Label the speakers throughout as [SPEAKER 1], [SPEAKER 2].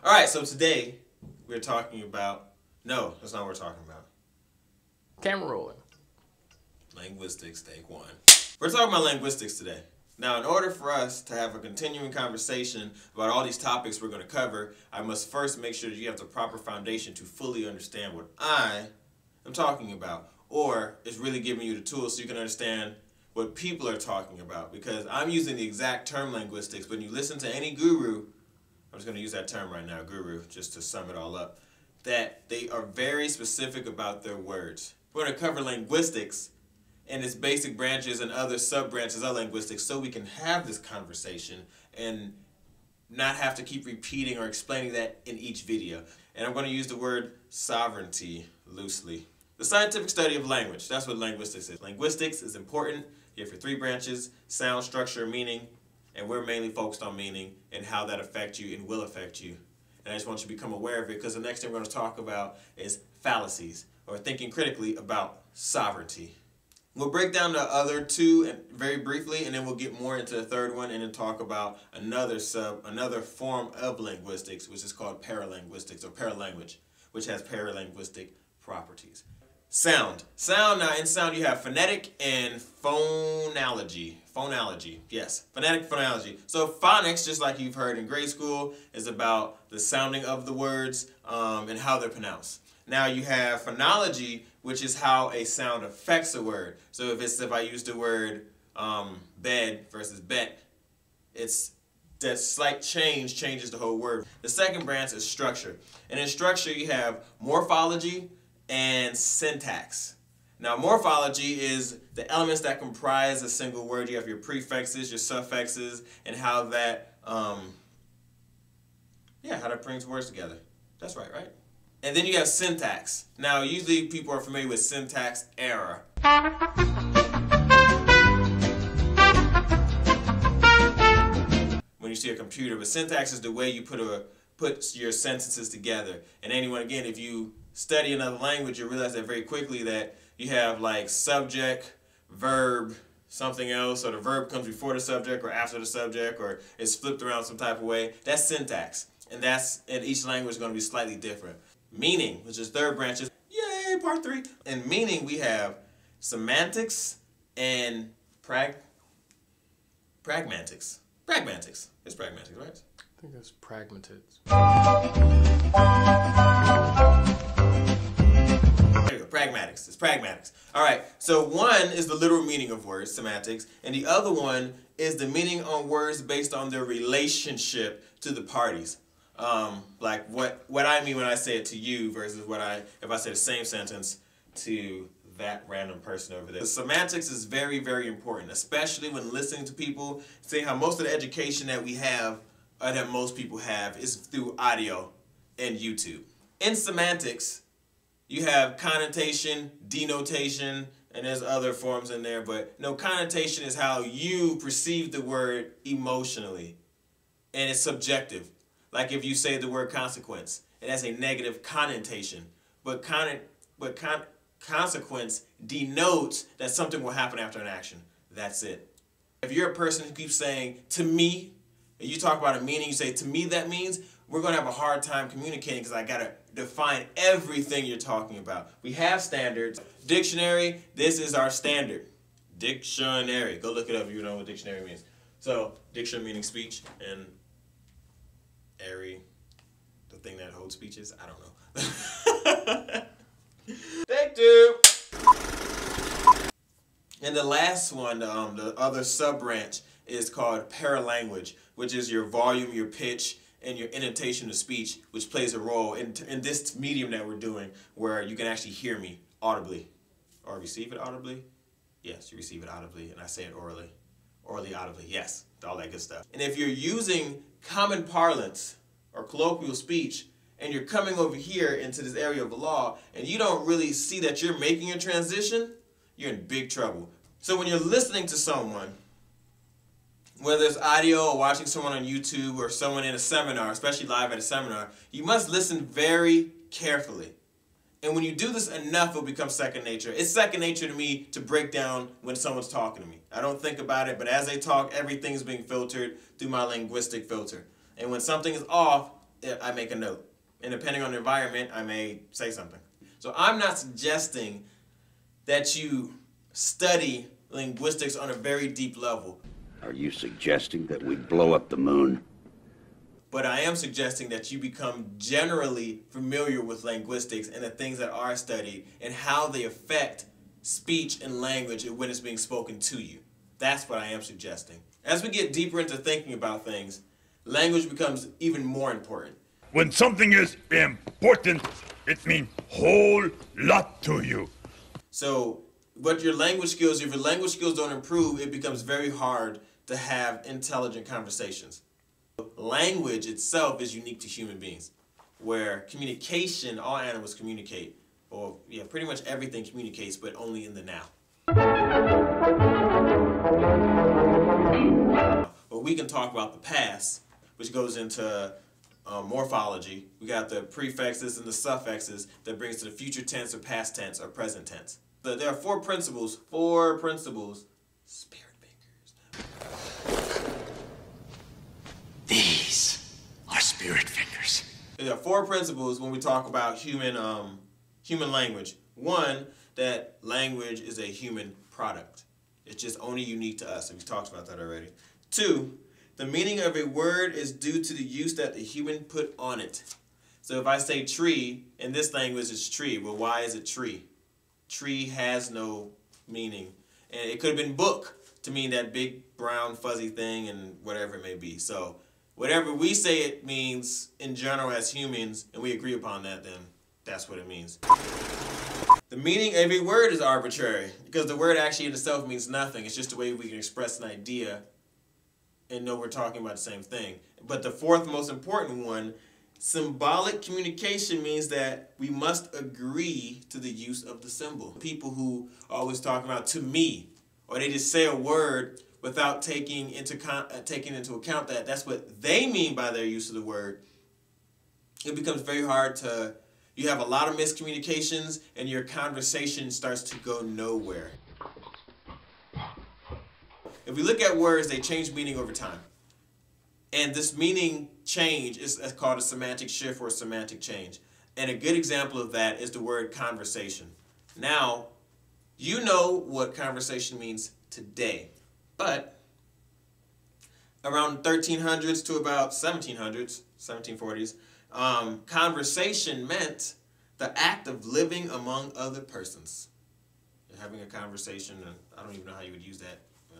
[SPEAKER 1] All right, so today we're talking about, no, that's not what we're talking about.
[SPEAKER 2] Camera rolling.
[SPEAKER 1] Linguistics, take one. We're talking about linguistics today. Now, in order for us to have a continuing conversation about all these topics we're going to cover, I must first make sure that you have the proper foundation to fully understand what I am talking about, or it's really giving you the tools so you can understand what people are talking about, because I'm using the exact term linguistics. When you listen to any guru, I'm just going to use that term right now, guru, just to sum it all up, that they are very specific about their words. We're going to cover linguistics and its basic branches and other sub-branches of linguistics so we can have this conversation and not have to keep repeating or explaining that in each video. And I'm going to use the word sovereignty loosely. The scientific study of language, that's what linguistics is. Linguistics is important. You have your three branches: sound, structure, meaning. And we're mainly focused on meaning and how that affects you and will affect you. And I just want you to become aware of it, because the next thing we're going to talk about is fallacies, or thinking critically about sovereignty. We'll break down the other two very briefly, and then we'll get more into the third one and then talk about another form of linguistics, which is called paralinguistics or paralanguage, which has paralinguistic properties. Sound. Now in sound you have phonetic and phonology. Yes, phonetic, phonology. So phonics, just like you've heard in grade school, is about the sounding of the words and how they're pronounced. Now you have phonology, which is how a sound affects a word. So if I use the word bed versus bet, it's that slight change changes the whole word. The second branch is structure. And in structure you have morphology and syntax. Now morphology is the elements that comprise a single word. You have your prefixes, your suffixes, and how that how that brings words together. That's right? And then you have syntax. Now usually people are familiar with syntax error. When you see a computer, but syntax is the way you put your sentences together. And anyone, again, if you study another language, you realize that very quickly that you have like subject, verb, something else, or the verb comes before the subject or after the subject, or it's flipped around some type of way. That's syntax. And that's in each language is going to be slightly different. Meaning, which is third branch, yay, part 3. In meaning we have semantics and pragmatics. It's pragmatics, right?
[SPEAKER 2] I think that's pragmatics.
[SPEAKER 1] There you go, pragmatics. It's pragmatics. All right, so one is the literal meaning of words, semantics, and the other one is the meaning on words based on their relationship to the parties. Like what I mean when I say it to you versus if I say the same sentence to that random person over there. The semantics is very, very important, especially when listening to people, seeing how most of the education that we have, or that most people have, is through audio and YouTube. In semantics, you have connotation, denotation, and there's other forms in there, but no, connotation is how you perceive the word emotionally, and it's subjective. Like if you say the word consequence, it has a negative connotation, but consequence denotes that something will happen after an action. That's it. If you're a person who keeps saying, to me, and you talk about a meaning, you say, to me that means, we're going to have a hard time communicating because I got to define everything you're talking about. We have standards. Dictionary, this is our standard. Dictionary. Go look it up if you don't know what dictionary means. So, dictionary meaning speech, and airy, the thing that holds speeches, I don't know. Thank you. And the last one, the other sub-branch, is called paralanguage, which is your volume, your pitch, and your intonation of speech, which plays a role in this medium that we're doing, where you can actually hear me audibly. Or receive it audibly? Yes, you receive it audibly, and I say it orally. Orally, audibly, yes, all that good stuff. And if you're using common parlance or colloquial speech, and you're coming over here into this area of law, and you don't really see that you're making a transition, you're in big trouble. So when you're listening to someone, whether it's audio or watching someone on YouTube or someone in a seminar, especially live at a seminar, you must listen very carefully. And when you do this enough, it'll become second nature. It's second nature to me to break down when someone's talking to me. I don't think about it, but as they talk, everything's being filtered through my linguistic filter. And when something is off, I make a note. And depending on the environment, I may say something. So I'm not suggesting that you study linguistics on a very deep level.
[SPEAKER 3] Are you suggesting that we blow up the moon?
[SPEAKER 1] But I am suggesting that you become generally familiar with linguistics and the things that are studied and how they affect speech and language and when it's being spoken to you. That's what I am suggesting. As we get deeper into thinking about things, language becomes even more important.
[SPEAKER 4] When something is important, it means whole lot to you.
[SPEAKER 1] So, but your language skills, if your language skills don't improve, it becomes very hard to have intelligent conversations. Language itself is unique to human beings, where communication, all animals communicate, or yeah, pretty much everything communicates, but only in the now. But we can talk about the past, which goes into morphology. We got the prefixes and the suffixes that brings to the future tense or past tense or present tense. There are four principles, spirit fingers.
[SPEAKER 5] These are spirit fingers.
[SPEAKER 1] There are four principles when we talk about human language. One, that language is a human product. It's just only unique to us, and we talked about that already. Two, the meaning of a word is due to the use that the human put on it. So if I say tree, in this language it's tree. Well, why is it tree? Tree has no meaning. And it could have been book to mean that big brown fuzzy thing and whatever it may be. So whatever we say it means in general as humans, and we agree upon that, then that's what it means. The meaning of a word is arbitrary because the word actually in itself means nothing. It's just a way we can express an idea and know we're talking about the same thing. But the fourth most important one, symbolic communication, means that we must agree to the use of the symbol. People who are always talking about to me, or they just say a word without taking into account that that's what they mean by their use of the word, it becomes very hard to, you have a lot of miscommunications and your conversation starts to go nowhere. If we look at words, they change meaning over time. And this meaning change is called a semantic shift or a semantic change. And a good example of that is the word conversation. Now, you know what conversation means today, but around 1300s to about 1700s, 1740s, conversation meant the act of living among other persons. You're having a conversation, and I don't even know how you would use that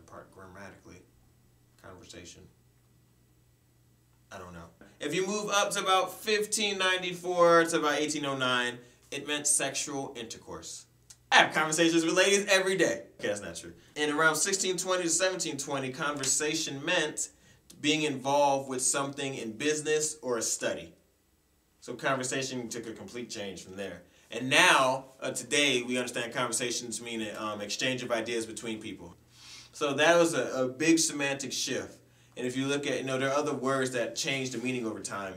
[SPEAKER 1] part grammatically. Conversation. I don't know. If you move up to about 1594 to about 1809, it meant sexual intercourse. I have conversations with ladies every day. Okay, that's not true. And around 1620 to 1720, conversation meant being involved with something in business or a study. So conversation took a complete change from there. And now, today, we understand conversations mean an exchange of ideas between people. So that was a big semantic shift. And if you look at, there are other words that change the meaning over time.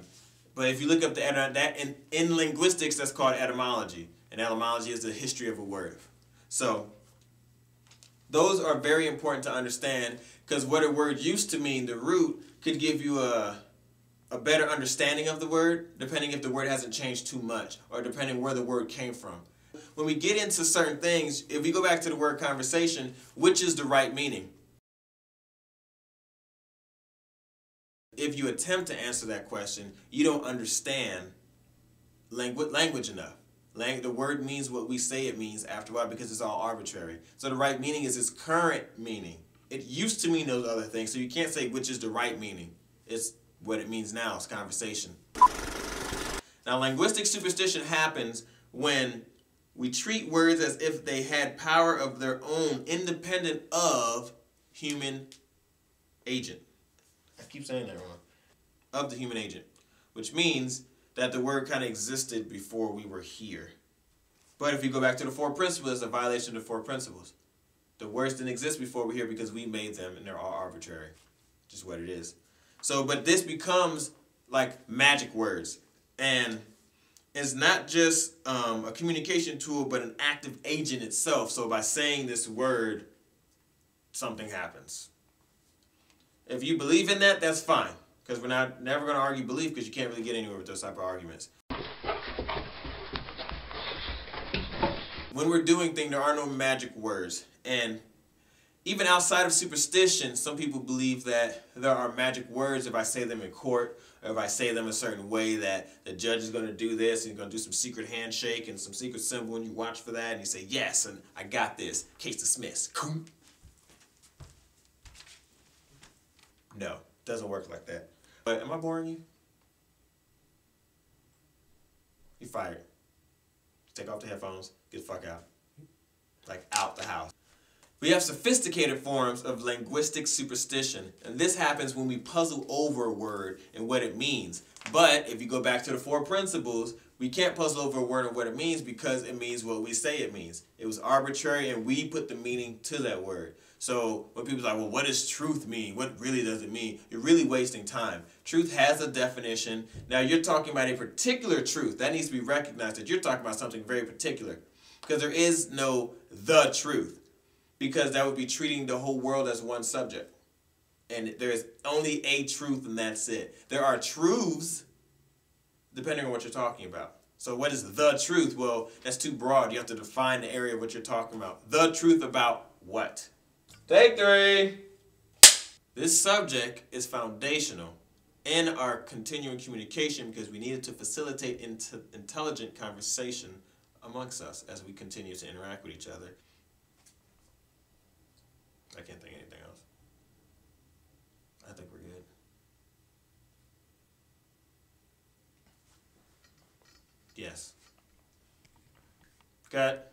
[SPEAKER 1] But if you look up that in linguistics, that's called etymology. And etymology is the history of a word. So those are very important to understand because what a word used to mean, the root, could give you a better understanding of the word, depending if the word hasn't changed too much or depending where the word came from. When we get into certain things, if we go back to the word conversation, which is the right meaning? If you attempt to answer that question, you don't understand language enough. The word means what we say it means after a while because it's all arbitrary. So the right meaning is its current meaning. It used to mean those other things, so you can't say which is the right meaning. It's what it means now, it's conversation. Now, linguistic superstition happens when we treat words as if they had power of their own, independent of human agent. I keep saying that wrong. Of the human agent, which means that the word kind of existed before we were here. But if you go back to the four principles, it's a violation of the four principles. The words didn't exist before we're here because we made them, and they're all arbitrary. Just what it is. So, but this becomes like magic words. And it's not just a communication tool, but an active agent itself. So by saying this word, something happens. If you believe in that, that's fine. Because we're never going to argue belief because you can't really get anywhere with those type of arguments. When we're doing things, there are no magic words. And even outside of superstition, some people believe that there are magic words if I say them in court, or if I say them a certain way that the judge is going to do this, and he's going to do some secret handshake and some secret symbol, and you watch for that, and you say, yes, and I got this. Case dismissed. No, doesn't work like that. But am I boring you? You're fired. Take off the headphones. Get the fuck out. Like, out the house. We have sophisticated forms of linguistic superstition, and this happens when we puzzle over a word and what it means. But if you go back to the 4 principles, we can't puzzle over a word and what it means because it means what we say it means. It was arbitrary, and we put the meaning to that word. So when people are like, well, what does truth mean? What really does it mean? You're really wasting time. Truth has a definition. Now, you're talking about a particular truth. That needs to be recognized that you're talking about something very particular. Because there is no the truth. Because that would be treating the whole world as one subject. And there is only a truth, and that's it. There are truths depending on what you're talking about. So what is the truth? Well, that's too broad. You have to define the area of what you're talking about. The truth about what? Take 3. This subject is foundational in our continuing communication because we need it to facilitate intelligent conversation amongst us as we continue to interact with each other. I can't think of anything else. I think we're good. Yes. Cut.